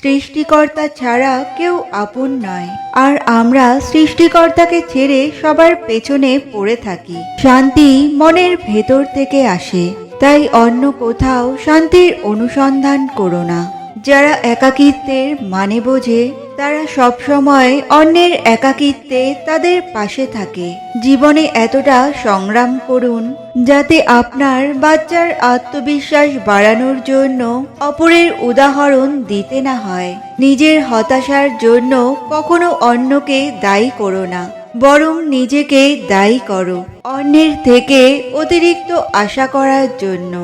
সৃষ্টিকর্তা ছাড়া কেউ আপন নয়, আর আমরা সৃষ্টিকর্তাকে ছেড়ে সবার পেছনে পড়ে থাকি। শান্তি মনের ভেতর থেকে আসে, তাই অন্য কোথাও শান্তির অনুসন্ধান করো না। যারা একাকিত্বের মানে বোঝে তারা সবসময় অন্যের একাকিত্বে তাদের পাশে থাকে। জীবনে এতটা সংগ্রাম করুন যাতে আপনার বাচ্চার আত্মবিশ্বাস বাড়ানোর জন্য অপরের উদাহরণ দিতে না হয়। নিজের হতাশার জন্য কখনো অন্যকে দায়ী করো না, বরং নিজেকে দায়ী করো অন্যের থেকে অতিরিক্ত আশা করার জন্য।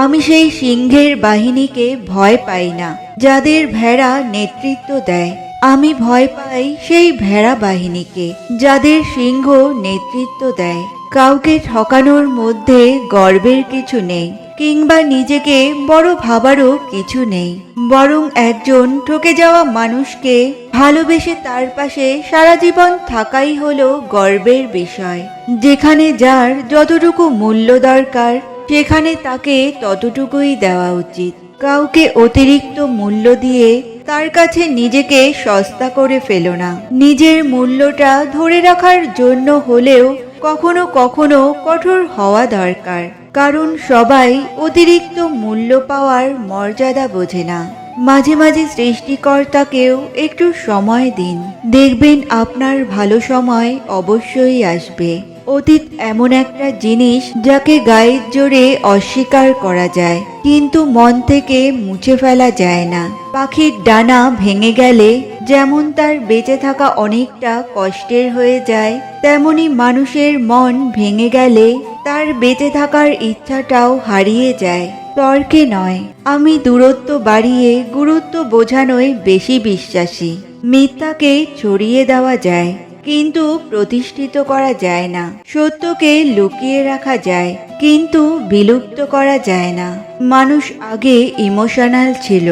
আমি সেই সিংহের বাহিনীকে ভয় পাই না যাদের ভেড়া নেতৃত্ব দেয়, আমি ভয় পাই সেই ভেড়া বাহিনীকে যাদের সিংহ নেতৃত্ব দেয়। কাউকে ঠকানোর মধ্যে গর্বের কিছু নেই, কিংবা নিজেকে বড় ভাবারও কিছু নেই, বরং একজন ঠকে যাওয়া মানুষকে ভালোবেসে তার পাশে সারা জীবন থাকাই হলো গর্বের বিষয়। যেখানে যার যতটুকু মূল্য দরকার সেখানে তাকে ততটুকুই দেওয়া উচিত। কাউকে অতিরিক্ত মূল্য দিয়ে তার কাছে নিজেকে সস্তা করে ফেলো না। নিজের মূল্যটা ধরে রাখার জন্য হলেও কখনো কখনো কঠোর হওয়া দরকার, কারণ সবাই অতিরিক্ত মূল্য পাওয়ার মর্যাদা বোঝে না। মাঝে মাঝে সৃষ্টিকর্তাকেও একটু সময় দিন, দেখবেন আপনার ভালো সময় অবশ্যই আসবে। অতীত এমন একটা জিনিস যাকে গায়ের জোরে অস্বীকার করা যায়, কিন্তু মন থেকে মুছে ফেলা যায় না। পাখির ডানা ভেঙে গেলে যেমন তার বেঁচে থাকা অনেকটা কষ্টের হয়ে যায়, তেমনি মানুষের মন ভেঙে গেলে তার বেঁচে থাকার ইচ্ছাটাও হারিয়ে যায়। তর্কে নয়, আমি দূরত্ব বাড়িয়ে গুরুত্ব বোঝানোয় বেশি বিশ্বাসী। মিথ্যাকে ছড়িয়ে দেওয়া যায় কিন্তু প্রতিষ্ঠিত করা যায় না। সত্যকে লুকিয়ে রাখা যায় কিন্তু বিলুপ্ত করা যায় না। মানুষ আগে ইমোশনাল ছিল,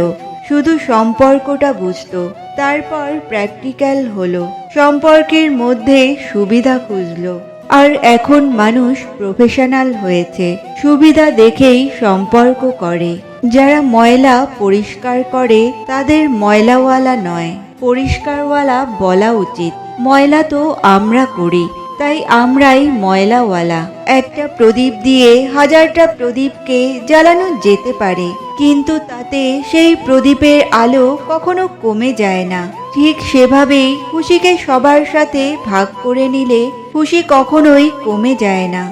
শুধু সম্পর্কটা বুঝতো, তারপর প্র্যাকটিক্যাল হলো, সম্পর্কের মধ্যে সুবিধা খুঁজলো। আর এখন মানুষ প্রফেশনাল হয়েছে, সুবিধা দেখেই সম্পর্ক করে। যারা ময়লা পরিষ্কার করে তাদের ময়লাওয়ালা নয়, পরিষ্কারওয়ালা বলা উচিত। ময়লা তো আমরা করি, তাই আমরাই ময়লাওয়ালা। একটা প্রদীপ দিয়ে হাজারটা প্রদীপকে জ্বালানো যেতে পারে, কিন্তু তাতে সেই প্রদীপের আলো কখনো কমে যায় না। ঠিক সেভাবেই খুশিকে সবার সাথে ভাগ করে নিলে খুশি কখনোই কমে যায় না।